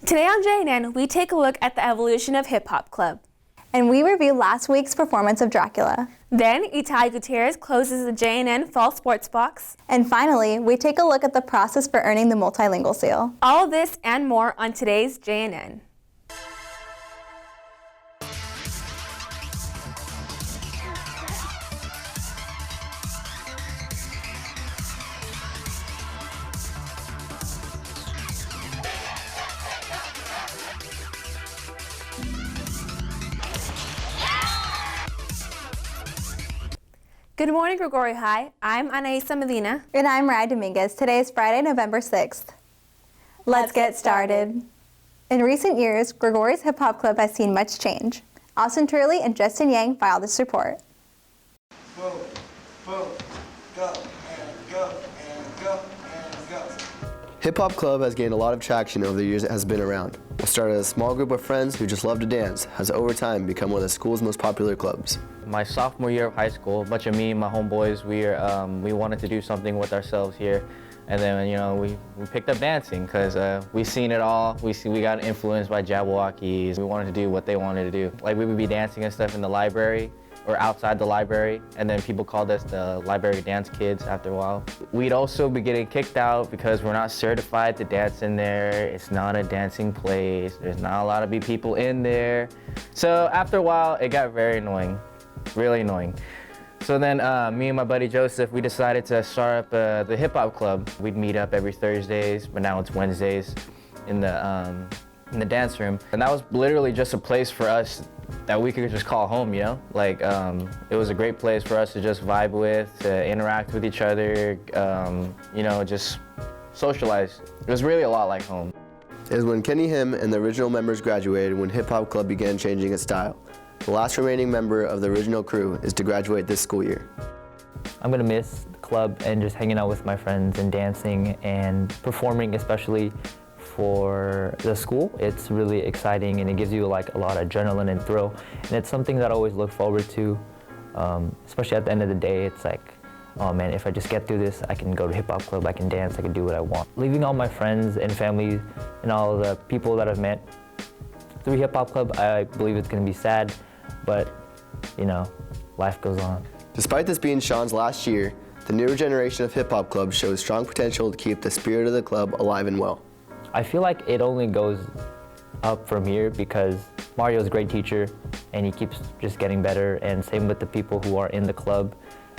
Today on JNN, we take a look at the evolution of Hip Hop Club. And we review last week's performance of Dracula. Then, Itai Gutierrez closes the JNN Fall Sports Box. And finally, we take a look at the process for earning the multilingual seal. All of this and more on today's JNN. Good morning, Gregorio High. I'm Anaisa Medina. And I'm Rai Dominguez. Today is Friday, November 6th. Let's get started. In recent years, Gregorio's Hip Hop Club has seen much change. Austin Turley and Justin Yang filed this report. Boom, boom, go, and go, and go, and go. Hip Hop Club has gained a lot of traction over the years it has been around. It started as a small group of friends who just love to dance, has over time become one of the school's most popular clubs. My sophomore year of high school, a bunch of me and my homeboys, we wanted to do something with ourselves here. And then, we picked up dancing because we seen it all. We got influenced by Jabberwockies. We wanted to do what they wanted to do. Like, we would be dancing and stuff in the library or outside the library, and then people called us the library dance kids after a while. We'd also be getting kicked out because we're not certified to dance in there. It's not a dancing place. There's not allowed to be people in there. So after a while, it got very annoying, really annoying. So then me and my buddy Joseph, we decided to start up the hip hop club. We'd meet up every Thursdays, but now it's Wednesdays in the dance room. And that was literally just a place for us that we could just call home, Like, it was a great place for us to just vibe with, to interact with each other, just socialize. It was really a lot like home. It was when Kenny Him and the original members graduated when Hip Hop Club began changing its style. The last remaining member of the original crew is to graduate this school year. I'm gonna miss the club and just hanging out with my friends and dancing and performing, especially for the school. It's really exciting and it gives you like a lot of adrenaline and thrill. And it's something that I always look forward to, especially at the end of the day. It's like, oh man, if I just get through this, I can go to Hip Hop Club, I can dance, I can do what I want. Leaving all my friends and family and all the people that I've met through Hip Hop Club, I believe it's gonna be sad, but life goes on. Despite this being Sean's last year, the newer generation of Hip Hop Club shows strong potential to keep the spirit of the club alive and well. I feel like it only goes up from here because Mario's a great teacher and he keeps just getting better, and same with the people who are in the club,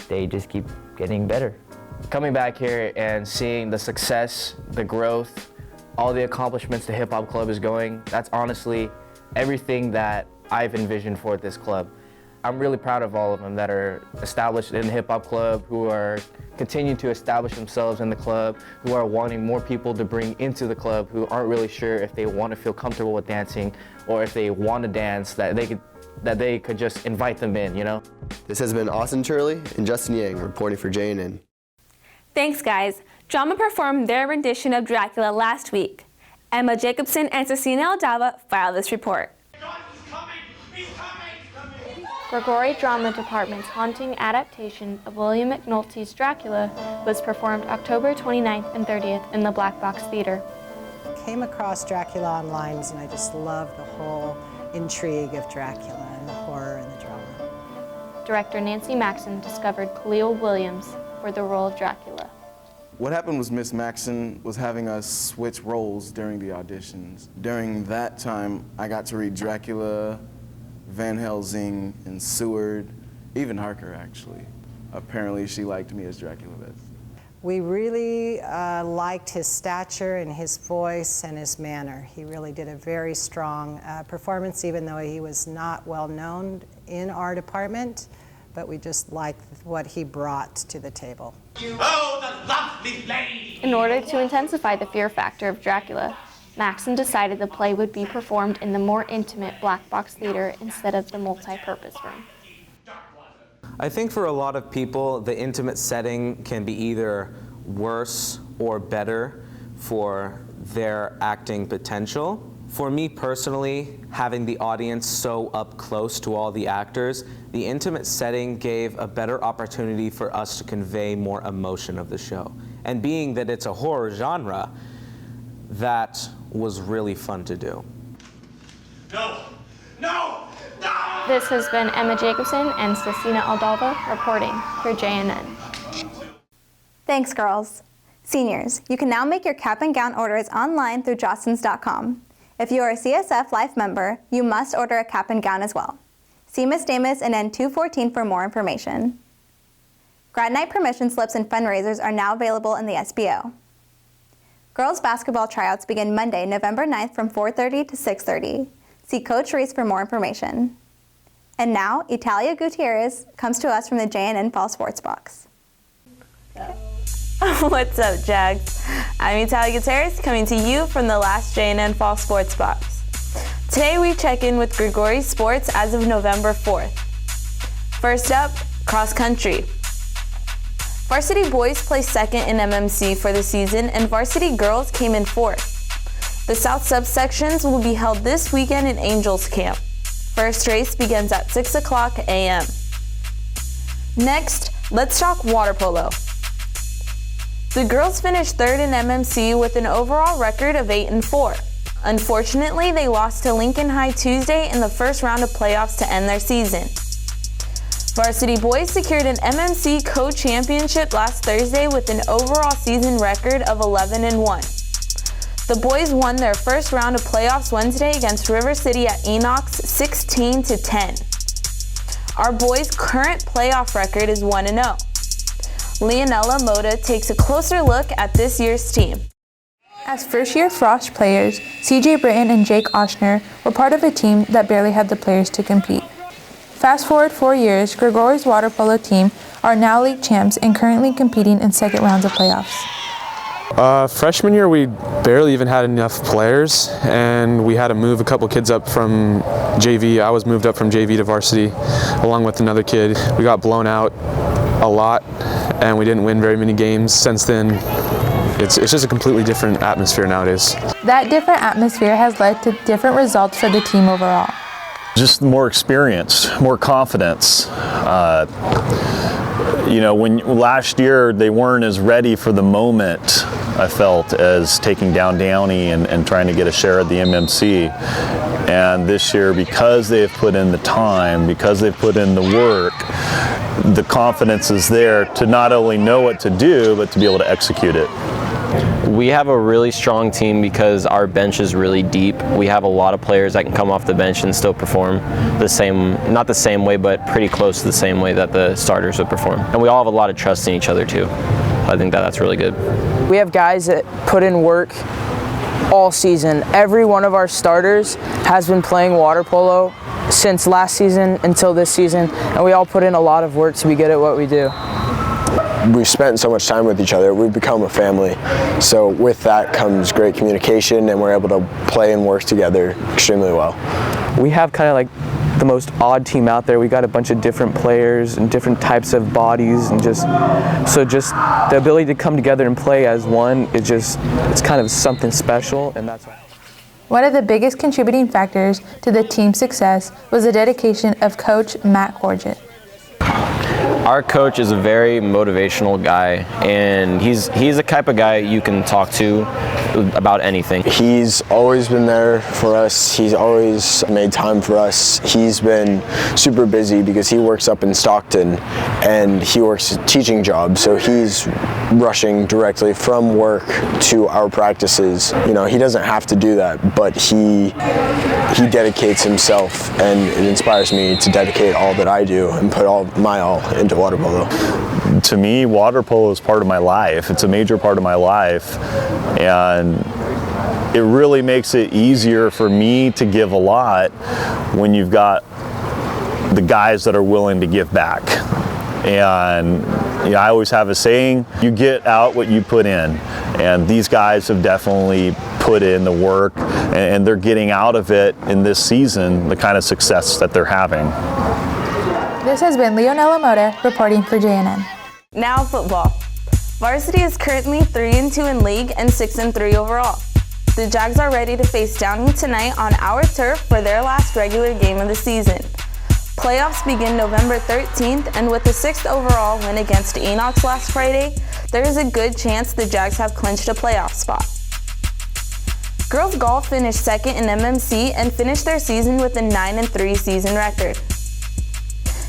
they just keep getting better. Coming back here and seeing the success, the growth, all the accomplishments the Hip Hop Club is going, that's honestly everything that I've envisioned for this club. I'm really proud of all of them that are established in the Hip Hop Club, who are continuing to establish themselves in the club, who are wanting more people to bring into the club, who aren't really sure if they want to feel comfortable with dancing or if they want to dance, that they could just invite them in, This has been Austin Turley and Justin Yang reporting for JNN. Thanks, guys. Drama performed their rendition of Dracula last week. Emma Jacobson and Cecina Aldava filed this report. Gregory Drama Department's haunting adaptation of William McNulty's Dracula was performed October 29th and 30th in the Black Box Theater. Came across Dracula online and I just loved the whole intrigue of Dracula and the horror and the drama. Director Nancy Maxon discovered Khalil Williams for the role of Dracula. What happened was Miss Maxon was having us switch roles during the auditions. During that time, I got to read Dracula, Van Helsing, and Seward, even Harker, actually. Apparently, she liked me as Dracula best. We really liked his stature and his voice and his manner. He really did a very strong performance, even though he was not well known in our department, but we just liked what he brought to the table. Oh, the lovely lady! In order to intensify the fear factor of Dracula, Maxon decided the play would be performed in the more intimate Black Box Theater instead of the multi-purpose room. I think for a lot of people, the intimate setting can be either worse or better for their acting potential. For me personally, having the audience so up close to all the actors, the intimate setting gave a better opportunity for us to convey more emotion of the show. And being that it's a horror genre, that was really fun to do. No! No! No! This has been Emma Jacobson and Cecina Aldava reporting for JNN. Thanks, girls. Seniors, you can now make your cap and gown orders online through jostens.com. If you are a CSF Life member, you must order a cap and gown as well. See Ms. Damas in N214 for more information. Grad night permission slips and fundraisers are now available in the SBO. Girls basketball tryouts begin Monday, November 9th from 4:30 to 6:30. See Coach Reese for more information. And now, Italia Gutierrez comes to us from the JNN Fall Sports Box. What's up, Jags? I'm Italia Gutierrez coming to you from the last JNN Fall Sports Box. Today we check in with Grigori Sports as of November 4th. First up, cross country. Varsity boys placed second in MMC for the season and varsity girls came in fourth. The South subsections will be held this weekend in Angels Camp. First race begins at 6 o'clock a.m. Next, let's talk water polo. The girls finished third in MMC with an overall record of 8-4. Unfortunately, they lost to Lincoln High Tuesday in the first round of playoffs to end their season. Varsity boys secured an MMC co-championship last Thursday with an overall season record of 11-1. The boys won their first round of playoffs Wednesday against River City at Enox 16-10. Our boys' current playoff record is 1-0. Leonella Moda takes a closer look at this year's team. As first-year Frost players, CJ Britton and Jake Oshner were part of a team that barely had the players to compete. Fast forward 4 years, Grigori's water polo team are now league champs and currently competing in second rounds of playoffs. Freshman year, we barely even had enough players, and we had to move a couple kids up from JV. I was moved up from JV to varsity along with another kid. We got blown out a lot, and we didn't win very many games. Since then, it's just a completely different atmosphere nowadays. That different atmosphere has led to different results for the team overall. Just more experience, more confidence. When last year they weren't as ready for the moment, I felt, as taking down Downey and trying to get a share of the MMC. And this year, because they've put in the time, because they've put in the work, the confidence is there to not only know what to do, but to be able to execute it. We have a really strong team because our bench is really deep. We have a lot of players that can come off the bench and still perform the same, not the same way, but pretty close to the same way that the starters would perform. And we all have a lot of trust in each other too. I think that's really good. We have guys that put in work all season. Every one of our starters has been playing water polo since last season until this season, and we all put in a lot of work to be good at what we do. We've spent so much time with each other, we've become a family. So with that comes great communication, and we're able to play and work together extremely well. We have kind of like the most odd team out there. We got a bunch of different players and different types of bodies, and just the ability to come together and play as one is it's kind of something special, and that's why. One of the biggest contributing factors to the team's success was the dedication of Coach Matt Horgett. Our coach is a very motivational guy, and he's the type of guy you can talk to about anything. He's always been there for us. He's always made time for us. He's been super busy because he works up in Stockton and he works a teaching job, so he's rushing directly from work to our practices. He doesn't have to do that, but he dedicates himself, and it inspires me to dedicate all that I do and put all my all into water polo. To me, water polo is part of my life. It's a major part of my life, and it really makes it easier for me to give a lot when you've got the guys that are willing to give back. And I always have a saying, you get out what you put in, and these guys have definitely put in the work, and they're getting out of it in this season the kind of success that they're having. This has been Leonella Moda reporting for JNN. Now football. Varsity is currently 3-2 in league and 6-3 overall. The Jags are ready to face Downey tonight on our turf for their last regular game of the season. Playoffs begin November 13th, and with the 6th overall win against Enox last Friday, there is a good chance the Jags have clinched a playoff spot. Girls golf finished second in MMC and finished their season with a 9-3 season record.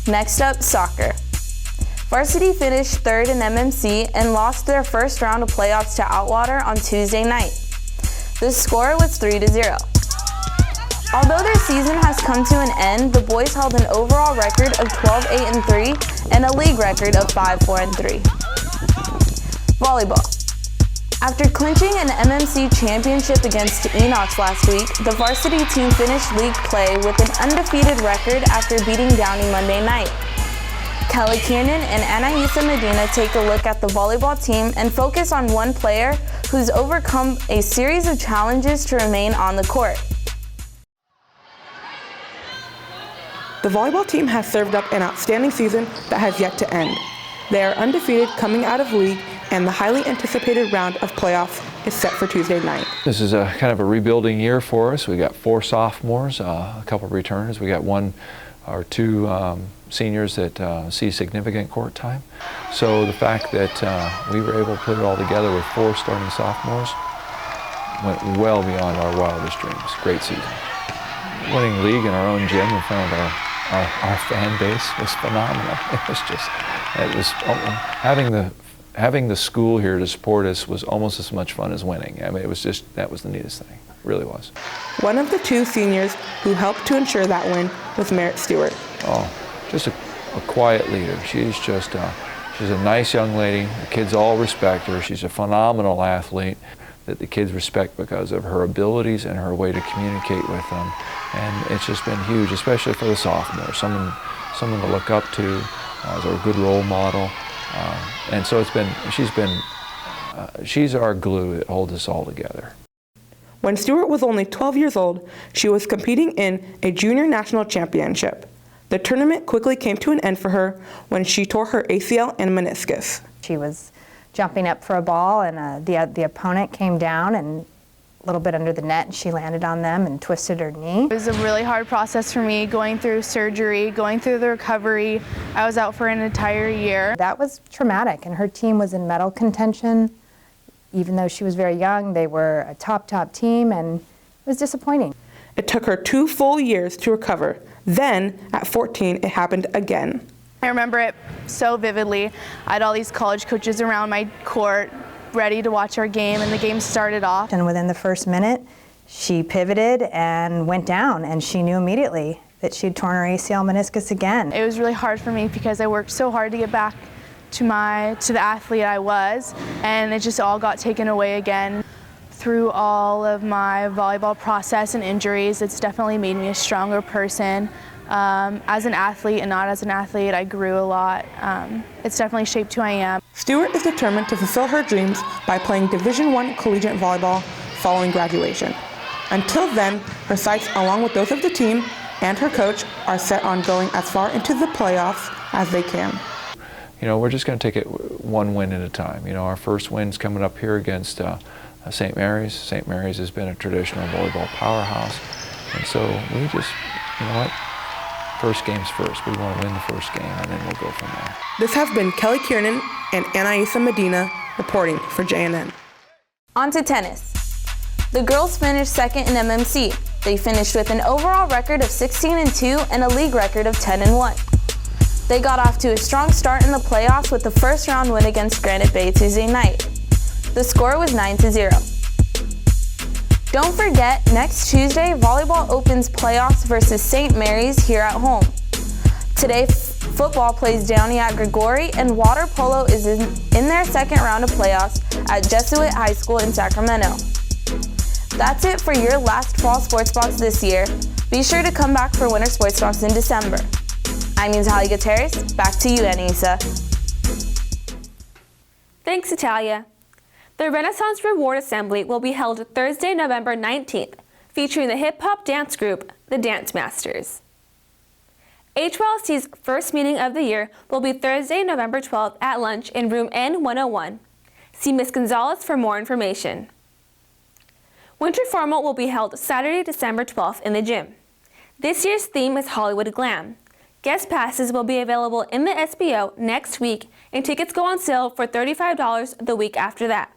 Next up, soccer. Varsity finished third in MMC and lost their first round of playoffs to Outwater on Tuesday night. The score was 3-0. Although their season has come to an end, the boys held an overall record of 12-8-3 and a league record of 5-4-3. Volleyball. After clinching an MMC championship against Enox last week, the varsity team finished league play with an undefeated record after beating Downey Monday night. Kelly Kiernan and Anaisa Medina take a look at the volleyball team and focus on one player who's overcome a series of challenges to remain on the court. The volleyball team has served up an outstanding season that has yet to end. They are undefeated coming out of league, and the highly anticipated round of playoffs is set for Tuesday night. This is a kind of a rebuilding year for us. We got 4 sophomores, a couple of returners. We got 1 or 2 seniors that see significant court time. So the fact that we were able to put it all together with 4 starting sophomores went well beyond our wildest dreams. Great season. Winning league in our own gym in front of our fan base was phenomenal. It was having the school here to support us was almost as much fun as winning. I mean, that was the neatest thing. It really was. One of the 2 seniors who helped to ensure that win was Merritt Stewart. Oh, just a quiet leader. She's a nice young lady. The kids all respect her. She's a phenomenal athlete that the kids respect because of her abilities and her way to communicate with them. And it's just been huge, especially for the sophomores. Someone to look up to as a good role model. And so she's our glue that holds us all together. When Stewart was only 12 years old, she was competing in a junior national championship. The tournament quickly came to an end for her when she tore her ACL and meniscus. She was jumping up for a ball, and the opponent came down and a little bit under the net, and she landed on them and twisted her knee. It was a really hard process for me, going through surgery, going through the recovery. I was out for an entire year. That was traumatic, and her team was in medal contention. Even though she was very young, they were a top team, and it was disappointing. It took her 2 full years to recover. Then, at 14, it happened again. I remember it so vividly. I had all these college coaches around my court ready to watch our game, and the game started off. And within the first minute, she pivoted and went down, and she knew immediately that she'd torn her ACL meniscus again. It was really hard for me because I worked so hard to get back to the athlete I was, and it just all got taken away again. Through all of my volleyball process and injuries, it's definitely made me a stronger person. As an athlete and not as an athlete, I grew a lot. It's definitely shaped who I am. Stewart is determined to fulfill her dreams by playing Division I collegiate volleyball following graduation. Until then, her sights, along with those of the team and her coach, are set on going as far into the playoffs as they can. You know, we're just going to take it one win at a time. You know, our first win's coming up here against St. Mary's. St. Mary's has been a traditional volleyball powerhouse. And so we just, you know what, first game's first. We want to win the first game, and then we'll go from there. This has been Kelly Kiernan and Anaisa Medina reporting for JNN. On to tennis. The girls finished second in MMC. They finished with an overall record of 16-2 and a league record of 10-1. They got off to a strong start in the playoffs with the first round win against Granite Bay Tuesday night. The score was 9-0. Don't forget, next Tuesday, volleyball opens playoffs versus St. Mary's here at home. Today, football plays Downey at Grigori, and water polo is in their second round of playoffs at Jesuit High School in Sacramento. That's it for your last fall sports box this year. Be sure to come back for winter sports box in December. I'm Natalia Gutierrez. Back to you, Anissa. Thanks, Natalia. The Renaissance Reward Assembly will be held Thursday, November 19th, featuring the hip-hop dance group, the Dance Masters. HYLC's first meeting of the year will be Thursday, November 12th at lunch in room N101. See Ms. Gonzalez for more information. Winter Formal will be held Saturday, December 12th in the gym. This year's theme is Hollywood Glam. Guest passes will be available in the SBO next week, and tickets go on sale for $35 the week after that.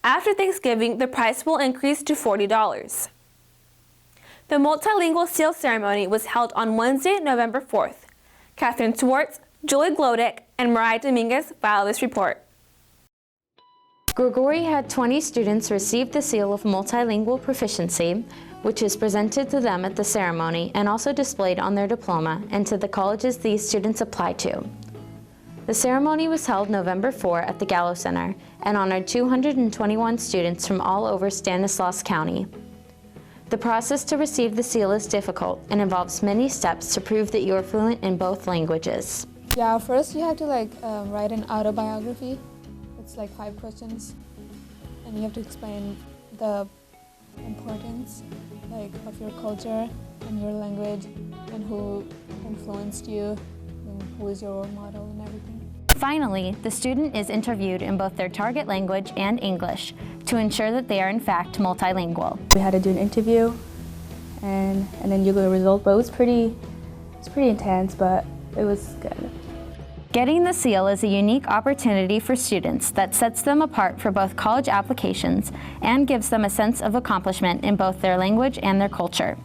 After Thanksgiving, the price will increase to $40. The multilingual seal ceremony was held on Wednesday, November 4th. Catherine Swartz, Julie Glodek, and Mariah Dominguez filed this report. Grigori had 20 students receive the seal of multilingual proficiency, which is presented to them at the ceremony and also displayed on their diploma and to the colleges these students apply to. The ceremony was held November 4 at the Gallo Center and honored 221 students from all over Stanislaus County. The process to receive the seal is difficult and involves many steps to prove that you are fluent in both languages. Yeah, first you have to write an autobiography. It's like 5 questions, and you have to explain the importance of your culture and your language and who influenced you and who is your role model and everything. Finally, the student is interviewed in both their target language and English to ensure that they are in fact multilingual. We had to do an interview and then you get a result, but it was pretty intense, but it was good. Getting the seal is a unique opportunity for students that sets them apart for both college applications and gives them a sense of accomplishment in both their language and their culture.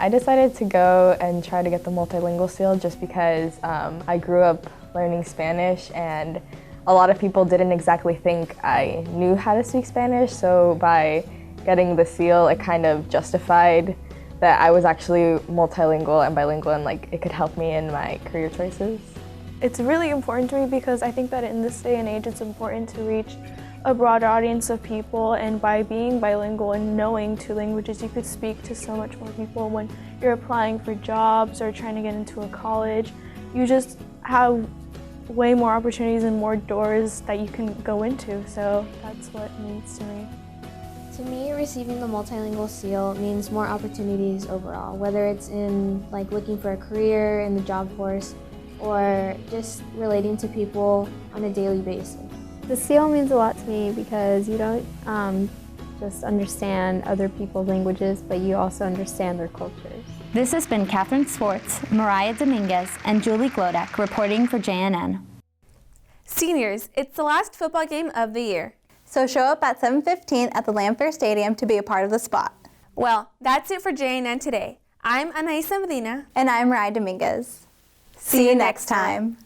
I decided to go and try to get the multilingual seal just because I grew up learning Spanish and a lot of people didn't exactly think I knew how to speak Spanish, so by getting the seal it kind of justified that I was actually multilingual and bilingual and it could help me in my career choices. It's really important to me because I think that in this day and age it's important to reach a broader audience of people, and by being bilingual and knowing 2 languages you could speak to so much more people when you're applying for jobs or trying to get into a college. You just have way more opportunities and more doors that you can go into, so that's what it means to me. To me, receiving the multilingual seal means more opportunities overall, whether it's in looking for a career in the job force or just relating to people on a daily basis. The seal means a lot to me because you don't just understand other people's languages, but you also understand their cultures. This has been Catherine Swartz, Mariah Dominguez, and Julie Glodek reporting for JNN. Seniors, it's the last football game of the year. So show up at 7:15 at the Lamfair Stadium to be a part of the spot. Well, that's it for JNN today. I'm Anaisa Medina. And I'm Mariah Dominguez. See you next time.